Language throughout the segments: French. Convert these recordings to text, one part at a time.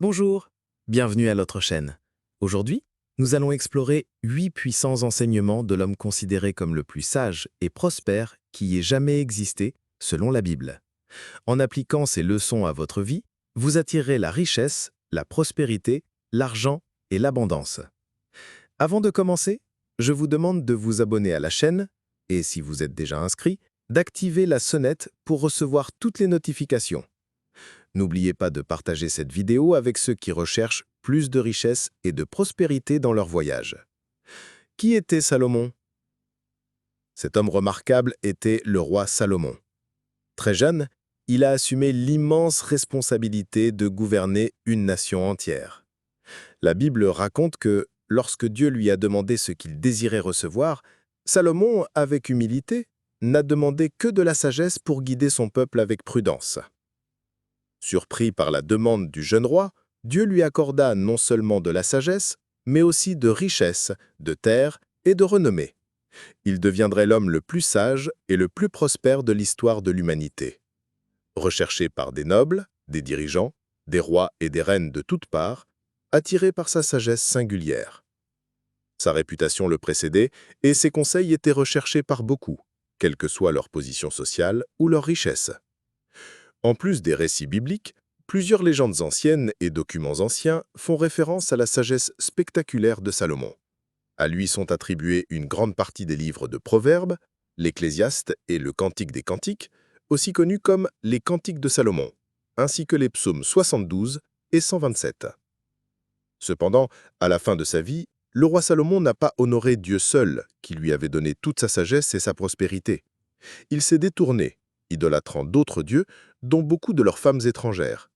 Bonjour, bienvenue à notre chaîne. Aujourd'hui, nous allons explorer 8 puissants enseignements de l'homme considéré comme le plus sage et prospère qui ait jamais existé, selon la Bible. En appliquant ces leçons à votre vie, vous attirerez la richesse, la prospérité, l'argent et l'abondance. Avant de commencer, je vous demande de vous abonner à la chaîne et, si vous êtes déjà inscrit, d'activer la sonnette pour recevoir toutes les notifications. N'oubliez pas de partager cette vidéo avec ceux qui recherchent plus de richesse et de prospérité dans leur voyage. Qui était Salomon? Cet homme remarquable était le roi Salomon. Très jeune, il a assumé l'immense responsabilité de gouverner une nation entière. La Bible raconte que, lorsque Dieu lui a demandé ce qu'il désirait recevoir, Salomon, avec humilité, n'a demandé que de la sagesse pour guider son peuple avec prudence. Surpris par la demande du jeune roi, Dieu lui accorda non seulement de la sagesse, mais aussi de richesse, de terre et de renommée. Il deviendrait l'homme le plus sage et le plus prospère de l'histoire de l'humanité. Recherché par des nobles, des dirigeants, des rois et des reines de toutes parts, attiré par sa sagesse singulière. Sa réputation le précédait et ses conseils étaient recherchés par beaucoup, quelle que soit leur position sociale ou leur richesse. En plus des récits bibliques, plusieurs légendes anciennes et documents anciens font référence à la sagesse spectaculaire de Salomon. À lui sont attribués une grande partie des livres de Proverbes, l'Ecclésiaste et le Cantique des Cantiques, aussi connus comme les Cantiques de Salomon, ainsi que les psaumes 72 et 127. Cependant, à la fin de sa vie, le roi Salomon n'a pas honoré Dieu seul, qui lui avait donné toute sa sagesse et sa prospérité. Il s'est détourné, idolâtrant d'autres dieux, dont beaucoup de leurs femmes étrangères.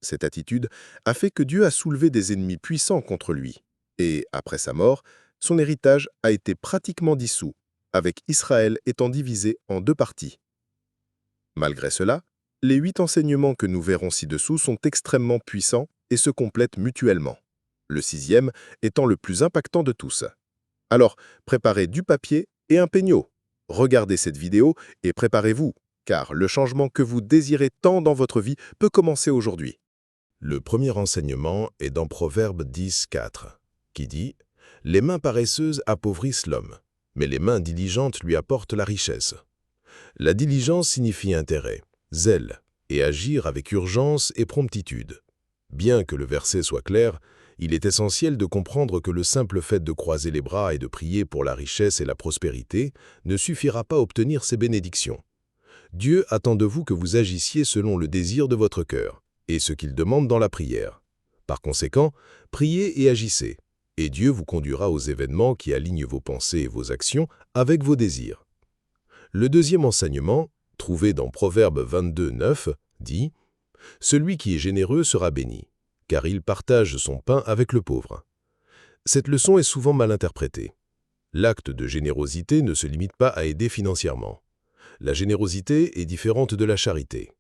Cette attitude a fait que Dieu a soulevé des ennemis puissants contre lui, et, après sa mort, son héritage a été pratiquement dissous, avec Israël étant divisé en deux parties. Malgré cela, les 8 enseignements que nous verrons ci-dessous sont extrêmement puissants et se complètent mutuellement, le 6e étant le plus impactant de tous. Alors, préparez du papier et un peigneau. Regardez cette vidéo et préparez-vous, car le changement que vous désirez tant dans votre vie peut commencer aujourd'hui. Le premier enseignement est dans Proverbe 10, 4, qui dit « Les mains paresseuses appauvrissent l'homme, mais les mains diligentes lui apportent la richesse. » La diligence signifie intérêt, zèle, et agir avec urgence et promptitude. Bien que le verset soit clair, il est essentiel de comprendre que le simple fait de croiser les bras et de prier pour la richesse et la prospérité ne suffira pas à obtenir ces bénédictions. Dieu attend de vous que vous agissiez selon le désir de votre cœur et ce qu'il demande dans la prière. Par conséquent, priez et agissez, et Dieu vous conduira aux événements qui alignent vos pensées et vos actions avec vos désirs. Le deuxième enseignement, trouvé dans Proverbe 22, 9, dit « Celui qui est généreux sera béni, car il partage son pain avec le pauvre. » Cette leçon est souvent mal interprétée. L'acte de générosité ne se limite pas à aider financièrement. La générosité est différente de la charité.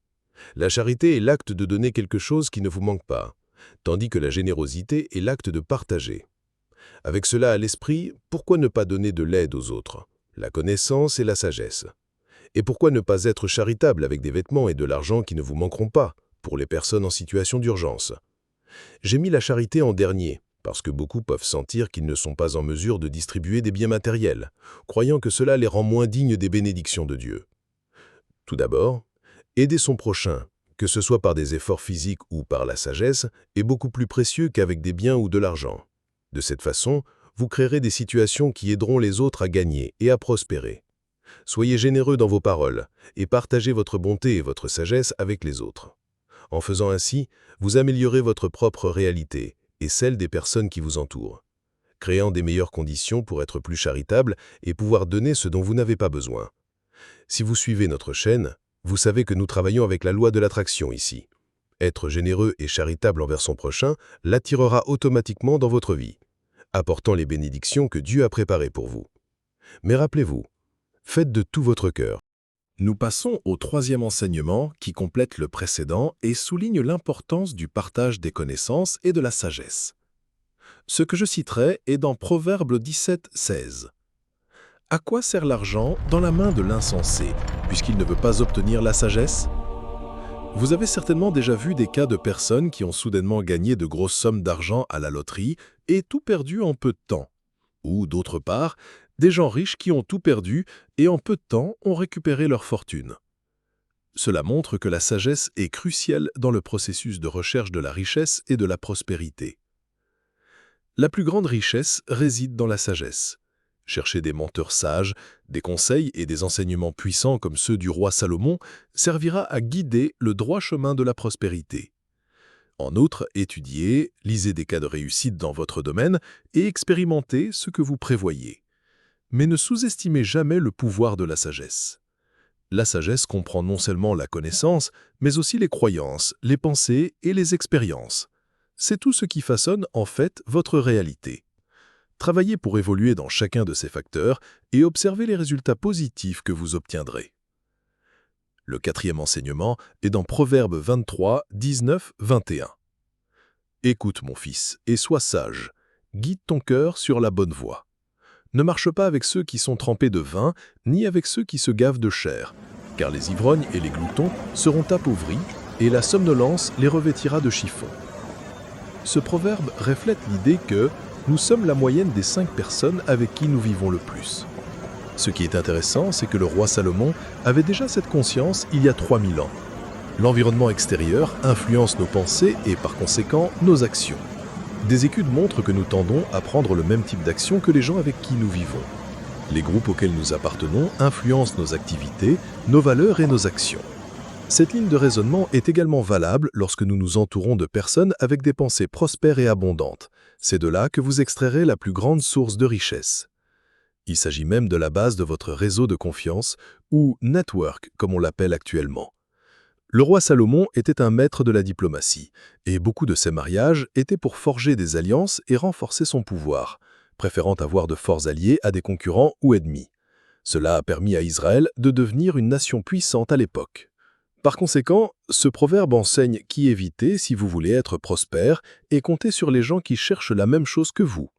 La charité est l'acte de donner quelque chose qui ne vous manque pas, tandis que la générosité est l'acte de partager. Avec cela à l'esprit, pourquoi ne pas donner de l'aide aux autres, la connaissance et la sagesse? Et pourquoi ne pas être charitable avec des vêtements et de l'argent qui ne vous manqueront pas pour les personnes en situation d'urgence? J'ai mis la charité en dernier, parce que beaucoup peuvent sentir qu'ils ne sont pas en mesure de distribuer des biens matériels, croyant que cela les rend moins dignes des bénédictions de Dieu. Tout d'abord, aider son prochain, que ce soit par des efforts physiques ou par la sagesse, est beaucoup plus précieux qu'avec des biens ou de l'argent. De cette façon, vous créerez des situations qui aideront les autres à gagner et à prospérer. Soyez généreux dans vos paroles et partagez votre bonté et votre sagesse avec les autres. En faisant ainsi, vous améliorez votre propre réalité et celle des personnes qui vous entourent, créant des meilleures conditions pour être plus charitable et pouvoir donner ce dont vous n'avez pas besoin. Si vous suivez notre chaîne, vous savez que nous travaillons avec la loi de l'attraction ici. Être généreux et charitable envers son prochain l'attirera automatiquement dans votre vie, apportant les bénédictions que Dieu a préparées pour vous. Mais rappelez-vous, faites de tout votre cœur. Nous passons au troisième enseignement qui complète le précédent et souligne l'importance du partage des connaissances et de la sagesse. Ce que je citerai est dans Proverbe 17, 16. À quoi sert l'argent dans la main de l'insensé, puisqu'il ne veut pas obtenir la sagesse? Vous avez certainement déjà vu des cas de personnes qui ont soudainement gagné de grosses sommes d'argent à la loterie et tout perdu en peu de temps. Ou d'autre part, des gens riches qui ont tout perdu et en peu de temps ont récupéré leur fortune. Cela montre que la sagesse est cruciale dans le processus de recherche de la richesse et de la prospérité. La plus grande richesse réside dans la sagesse. Chercher des menteurs sages, des conseils et des enseignements puissants comme ceux du roi Salomon servira à guider le droit chemin de la prospérité. En outre, étudiez, lisez des cas de réussite dans votre domaine et expérimentez ce que vous prévoyez. Mais ne sous-estimez jamais le pouvoir de la sagesse. La sagesse comprend non seulement la connaissance, mais aussi les croyances, les pensées et les expériences. C'est tout ce qui façonne en fait votre réalité. Travaillez pour évoluer dans chacun de ces facteurs et observez les résultats positifs que vous obtiendrez. Le quatrième enseignement est dans Proverbes 23, 19, 21. Écoute mon fils et sois sage, guide ton cœur sur la bonne voie. Ne marche pas avec ceux qui sont trempés de vin, ni avec ceux qui se gavent de chair, car les ivrognes et les gloutons seront appauvris, et la somnolence les revêtira de chiffons. Ce proverbe reflète l'idée que nous sommes la moyenne des 5 personnes avec qui nous vivons le plus. Ce qui est intéressant, c'est que le roi Salomon avait déjà cette conscience il y a 3000 ans. L'environnement extérieur influence nos pensées et par conséquent nos actions. Des études montrent que nous tendons à prendre le même type d'action que les gens avec qui nous vivons. Les groupes auxquels nous appartenons influencent nos activités, nos valeurs et nos actions. Cette ligne de raisonnement est également valable lorsque nous nous entourons de personnes avec des pensées prospères et abondantes. C'est de là que vous extrairez la plus grande source de richesse. Il s'agit même de la base de votre réseau de confiance, ou network comme on l'appelle actuellement. Le roi Salomon était un maître de la diplomatie, et beaucoup de ses mariages étaient pour forger des alliances et renforcer son pouvoir, préférant avoir de forts alliés à des concurrents ou ennemis. Cela a permis à Israël de devenir une nation puissante à l'époque. Par conséquent, ce proverbe enseigne qui éviter si vous voulez être prospère et compter sur les gens qui cherchent la même chose que vous.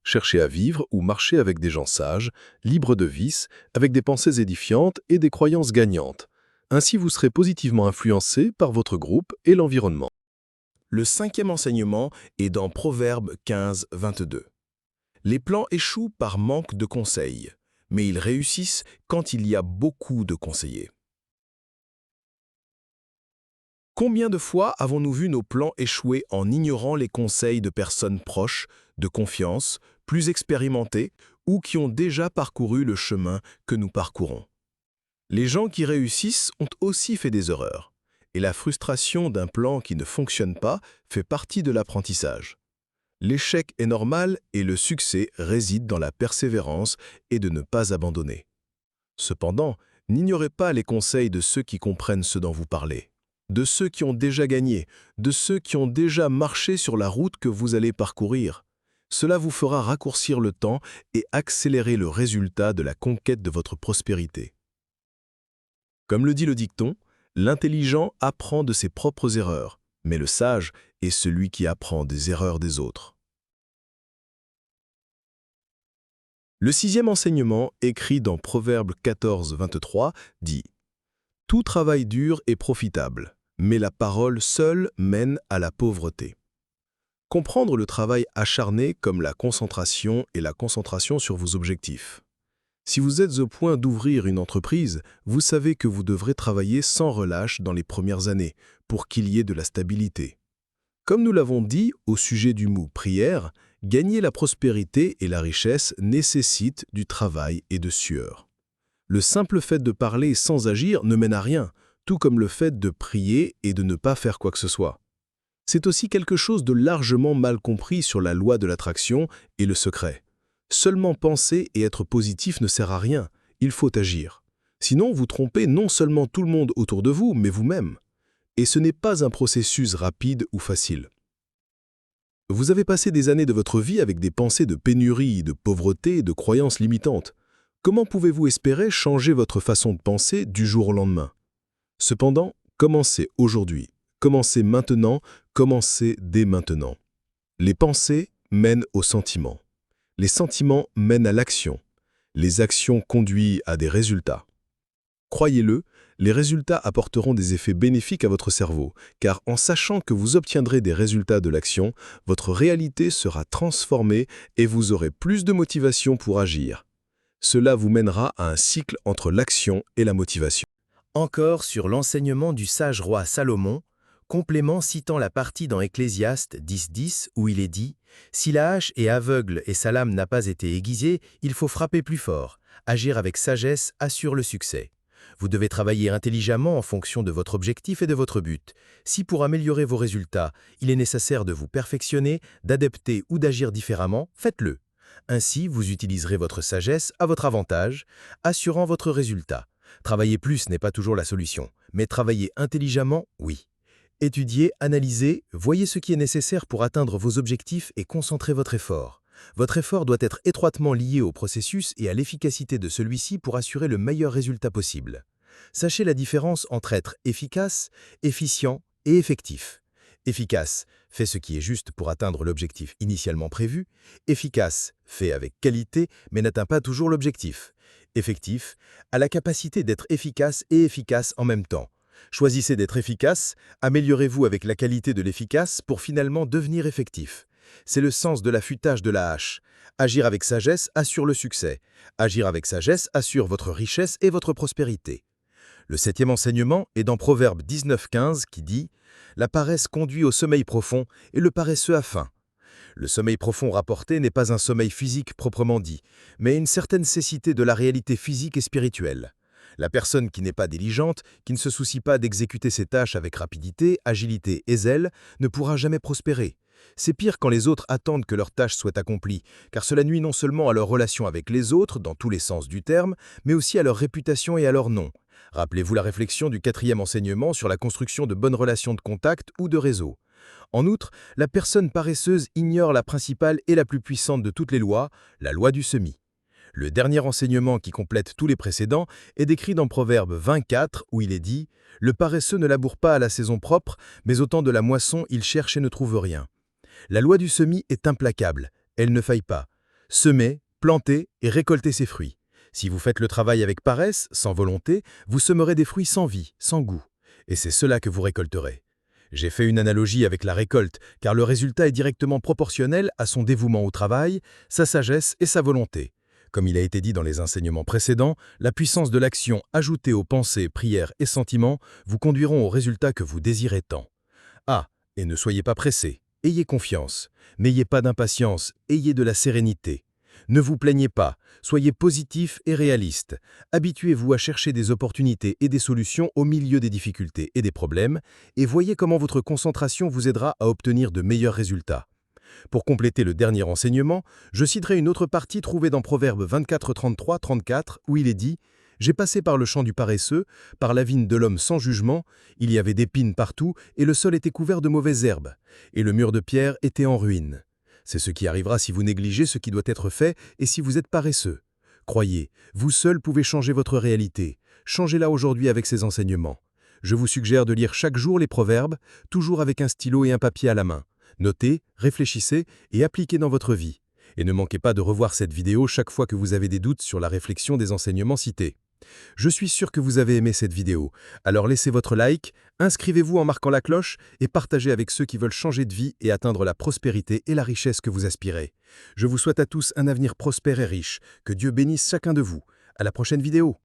Cherchez à vivre ou marcher avec des gens sages, libres de vices, avec des pensées édifiantes et des croyances gagnantes. Ainsi, vous serez positivement influencé par votre groupe et l'environnement. Le cinquième enseignement est dans Proverbe 15, 22. Les plans échouent par manque de conseils, mais ils réussissent quand il y a beaucoup de conseillers. Combien de fois avons-nous vu nos plans échouer en ignorant les conseils de personnes proches, de confiance, plus expérimentées ou qui ont déjà parcouru le chemin que nous parcourons? Les gens qui réussissent ont aussi fait des erreurs, et la frustration d'un plan qui ne fonctionne pas fait partie de l'apprentissage. L'échec est normal et le succès réside dans la persévérance et de ne pas abandonner. Cependant, n'ignorez pas les conseils de ceux qui comprennent ce dont vous parlez, de ceux qui ont déjà gagné, de ceux qui ont déjà marché sur la route que vous allez parcourir. Cela vous fera raccourcir le temps et accélérer le résultat de la conquête de votre prospérité. Comme le dit le dicton, l'intelligent apprend de ses propres erreurs, mais le sage est celui qui apprend des erreurs des autres. Le sixième enseignement, écrit dans Proverbe 14, 23, dit « Tout travail dur est profitable, mais la parole seule mène à la pauvreté. » Comprendre le travail acharné comme la concentration et la concentration sur vos objectifs. Si vous êtes au point d'ouvrir une entreprise, vous savez que vous devrez travailler sans relâche dans les premières années pour qu'il y ait de la stabilité. Comme nous l'avons dit au sujet du mot « prière », gagner la prospérité et la richesse nécessite du travail et de sueur. Le simple fait de parler sans agir ne mène à rien, tout comme le fait de prier et de ne pas faire quoi que ce soit. C'est aussi quelque chose de largement mal compris sur la loi de l'attraction et le secret. Seulement penser et être positif ne sert à rien, il faut agir. Sinon, vous trompez non seulement tout le monde autour de vous, mais vous-même. Et ce n'est pas un processus rapide ou facile. Vous avez passé des années de votre vie avec des pensées de pénurie, de pauvreté et de croyances limitantes. Comment pouvez-vous espérer changer votre façon de penser du jour au lendemain? Cependant, commencez aujourd'hui. Commencez maintenant, commencez dès maintenant. Les pensées mènent aux sentiments. Les sentiments mènent à l'action. Les actions conduisent à des résultats. Croyez-le, Les résultats apporteront des effets bénéfiques à votre cerveau, car en sachant que vous obtiendrez des résultats de l'action, votre réalité sera transformée et vous aurez plus de motivation pour agir. Cela vous mènera à un cycle entre l'action et la motivation. Encore sur l'enseignement du sage roi Salomon, complément citant la partie dans Ecclésiaste 10.10 où il est dit « Si la hache est aveugle et sa lame n'a pas été aiguisée, il faut frapper plus fort. Agir avec sagesse assure le succès. » Vous devez travailler intelligemment en fonction de votre objectif et de votre but. Si pour améliorer vos résultats, il est nécessaire de vous perfectionner, d'adapter ou d'agir différemment, faites-le. Ainsi, vous utiliserez votre sagesse à votre avantage, assurant votre résultat. Travailler plus n'est pas toujours la solution, mais travailler intelligemment, oui. Étudiez, analysez, voyez ce qui est nécessaire pour atteindre vos objectifs et concentrez votre effort. Votre effort doit être étroitement lié au processus et à l'efficacité de celui-ci pour assurer le meilleur résultat possible. Sachez la différence entre être efficace, efficient et effectif. Efficace, fait ce qui est juste pour atteindre l'objectif initialement prévu. Efficace, fait avec qualité mais n'atteint pas toujours l'objectif. Effectif, a la capacité d'être efficace et efficace en même temps. Choisissez d'être efficace, améliorez-vous avec la qualité de l'efficace pour finalement devenir effectif. C'est le sens de l'affûtage de la hache. Agir avec sagesse assure le succès. Agir avec sagesse assure votre richesse et votre prospérité. Le 7e enseignement est dans Proverbe 19.15 qui dit « La paresse conduit au sommeil profond et le paresseux a faim. » Le sommeil profond rapporté n'est pas un sommeil physique proprement dit, mais une certaine cécité de la réalité physique et spirituelle. La personne qui n'est pas diligente, qui ne se soucie pas d'exécuter ses tâches avec rapidité, agilité et zèle, ne pourra jamais prospérer. C'est pire quand les autres attendent que leurs tâches soient accomplies, car cela nuit non seulement à leur relation avec les autres, dans tous les sens du terme, mais aussi à leur réputation et à leur nom. Rappelez-vous la réflexion du 4e enseignement sur la construction de bonnes relations de contact ou de réseau. En outre, la personne paresseuse ignore la principale et la plus puissante de toutes les lois, la loi du semis. Le dernier enseignement qui complète tous les précédents est décrit dans Proverbe 24 où il est dit « Le paresseux ne laboure pas à la saison propre, mais au temps de la moisson il cherche et ne trouve rien. » La loi du semis est implacable, elle ne faille pas. Semez, plantez et récoltez ses fruits. Si vous faites le travail avec paresse, sans volonté, vous semerez des fruits sans vie, sans goût. Et c'est cela que vous récolterez. J'ai fait une analogie avec la récolte, car le résultat est directement proportionnel à son dévouement au travail, sa sagesse et sa volonté. Comme il a été dit dans les enseignements précédents, la puissance de l'action ajoutée aux pensées, prières et sentiments vous conduiront au résultat que vous désirez tant. Ah, et ne soyez pas pressés, ayez confiance, n'ayez pas d'impatience, ayez de la sérénité. Ne vous plaignez pas, soyez positif et réaliste. Habituez-vous à chercher des opportunités et des solutions au milieu des difficultés et des problèmes, et voyez comment votre concentration vous aidera à obtenir de meilleurs résultats. Pour compléter le dernier enseignement, je citerai une autre partie trouvée dans Proverbe 24-33-34 où il est dit « J'ai passé par le champ du paresseux, par la vigne de l'homme sans jugement, il y avait des pines partout et le sol était couvert de mauvaises herbes, et le mur de pierre était en ruine. » C'est ce qui arrivera si vous négligez ce qui doit être fait et si vous êtes paresseux. Croyez, vous seul pouvez changer votre réalité. Changez-la aujourd'hui avec ces enseignements. Je vous suggère de lire chaque jour les proverbes, toujours avec un stylo et un papier à la main. Notez, réfléchissez et appliquez dans votre vie. Et ne manquez pas de revoir cette vidéo chaque fois que vous avez des doutes sur la réflexion des enseignements cités. Je suis sûr que vous avez aimé cette vidéo, alors laissez votre like, inscrivez-vous en marquant la cloche et partagez avec ceux qui veulent changer de vie et atteindre la prospérité et la richesse que vous aspirez. Je vous souhaite à tous un avenir prospère et riche, que Dieu bénisse chacun de vous. À la prochaine vidéo.